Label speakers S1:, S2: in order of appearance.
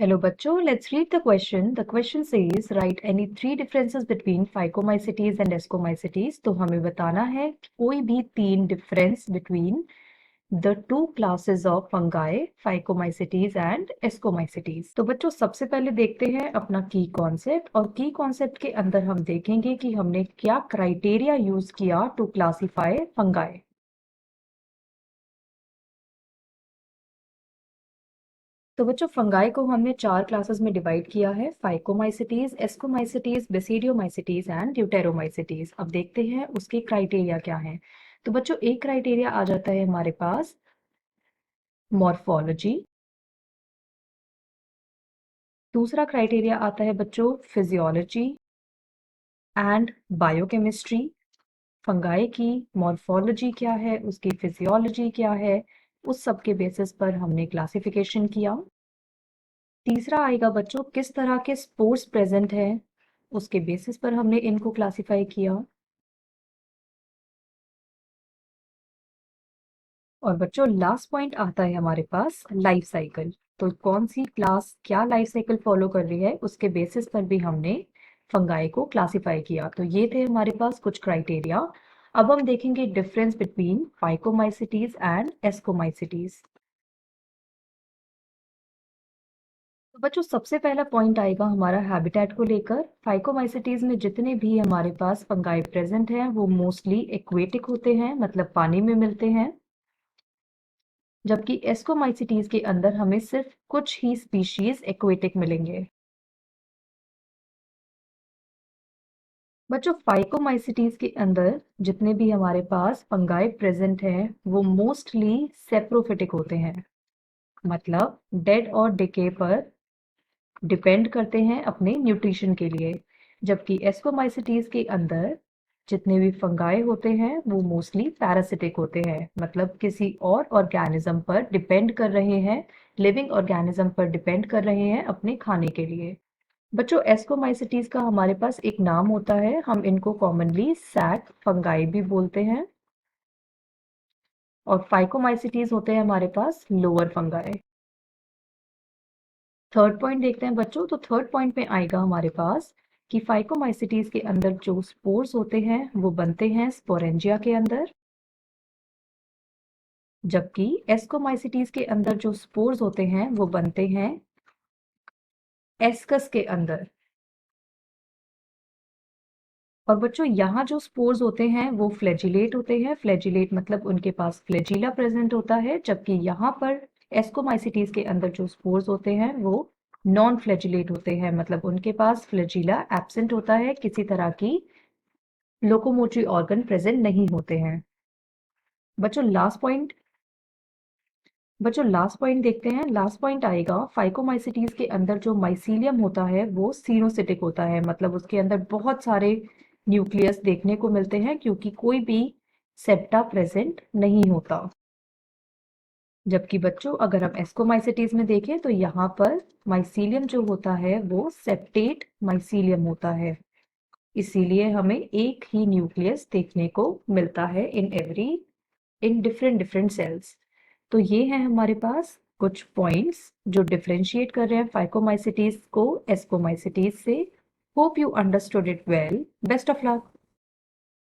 S1: Hello बच्चों, let's read the question. The question says write any three differences between phycomycetes and ascomycetes. तो हमें बताना है कोई भी तीन difference between the two classes of fungi, phycomycetes and ascomycetes. तो बच्चों सबसे पहले देखते हैं अपना की कॉन्सेप्ट और की कॉन्सेप्ट के अंदर हम देखेंगे कि हमने क्या क्राइटेरिया यूज किया टू क्लासिफाई फंगाई। तो बच्चों फंगाई को हमने चार क्लासेस में डिवाइड किया है, phycomycetes, ascomycetes, basidiomycetes and deuteromycetes. अब देखते हैं उसके क्राइटेरिया क्या हैं। तो बच्चों एक क्राइटेरिया आ जाता है हमारे पास मॉर्फोलॉजी। दूसरा क्राइटेरिया आता है बच्चों फिजियोलॉजी एंड बायोकेमिस्ट्री। फंगाई की मॉर्फोलॉजी क्या है, उसकी फिजियोलॉजी क्या है, उस सब के बेसिस पर हमने क्लासिफिकेशन किया। तीसरा आएगा बच्चों किस तरह के स्पोर्स प्रेजेंट हैं, उसके बेसिस पर हमने इनको क्लासिफाई किया। और बच्चों लास्ट पॉइंट आता है हमारे पास लाइफ साइकिल। तो कौन सी क्लास क्या लाइफ साइकिल फॉलो कर रही है उसके बेसिस पर भी हमने फंगाई को क्लासिफाई किया। तो ये थे हमारे पास कुछ क्राइटेरिया। अब हम देखेंगे difference between phycomycetes and ascomycetes. तो बच्चों सबसे पहला पॉइंट आएगा हमारा हैबिटेट को लेकर। फाइकोमाइसिटीज में जितने भी हमारे पास फंगाई प्रेजेंट हैं वो मोस्टली एक्वेटिक होते हैं, मतलब पानी में मिलते हैं। जबकि एस्कोमाइसिटीज के अंदर हमें सिर्फ कुछ ही स्पीशीज एक्वेटिक मिलेंगे। बच्चों फाइकोमाइसिटीज के अंदर जितने भी हमारे पास फंगाई प्रेजेंट हैं वो मोस्टली सेप्रोफिटिक होते हैं, मतलब डेड और डिके पर डिपेंड करते हैं अपने न्यूट्रिशन के लिए। जबकि एस्कोमाइसिटीज के अंदर जितने भी फंगाई होते हैं वो मोस्टली पैरासिटिक होते हैं, मतलब किसी और ऑर्गेनिज्म पर डिपेंड कर रहे हैं, लिविंग ऑर्गेनिज्म पर डिपेंड कर रहे हैं अपने खाने के लिए। बच्चों एस्कोमाइसिटीज का हमारे पास एक नाम होता है, हम इनको कॉमनली सैक फंगाई भी बोलते हैं। और फाइकोमाइसिटीज होते हैं हमारे पास लोअर फंगाई। थर्ड पॉइंट देखते हैं बच्चों। तो थर्ड पॉइंट में आएगा हमारे पास कि फाइकोमाइसिटीज के अंदर जो स्पोर्स होते हैं वो बनते हैं स्पोरेंजिया के अंदर, जबकि एस्कोमाइसिटीज के अंदर जो स्पोर्स होते हैं वो बनते हैं एस्कस के अंदर। और बच्चों यहाँ जो स्पोर्स होते हैं वो फ्लैजिलेट होते हैं, फ्लैजिलेट मतलब उनके पास फ्लैजिला प्रेजेंट होता है। जबकि यहाँ पर एस्कोमाइसिटीज के अंदर जो स्पोर्स होते हैं वो नॉन फ्लैजिलेट होते हैं, मतलब उनके पास फ्लैजिला एब्सेंट होता है, किसी तरह की लोकोमोटरी ऑर्गन प्रेजेंट नहीं होते हैं। बच्चों लास्ट पॉइंट देखते हैं। लास्ट पॉइंट आएगा फाइकोमाइसिटीज के अंदर जो माइसीलियम होता है वो सीनोसिटिक होता है, मतलब उसके अंदर बहुत सारे न्यूक्लियस देखने को मिलते हैं क्योंकि कोई भी सेप्टा प्रेजेंट नहीं होता। जबकि बच्चों अगर हम एस्कोमाइसिटीज में देखें तो यहाँ पर माइसीलियम जो होता है वो सेप्टेट माइसीलियम होता है, इसीलिए हमें एक ही न्यूक्लियस देखने को मिलता है इन डिफरेंट डिफरेंट सेल्स। तो ये हैं हमारे पास कुछ पॉइंट्स जो डिफरेंशिएट कर रहे हैं फाइकोमाइसिटीज को एस्कोमाइसिटीज से। Hope you understood it well. Best of luck.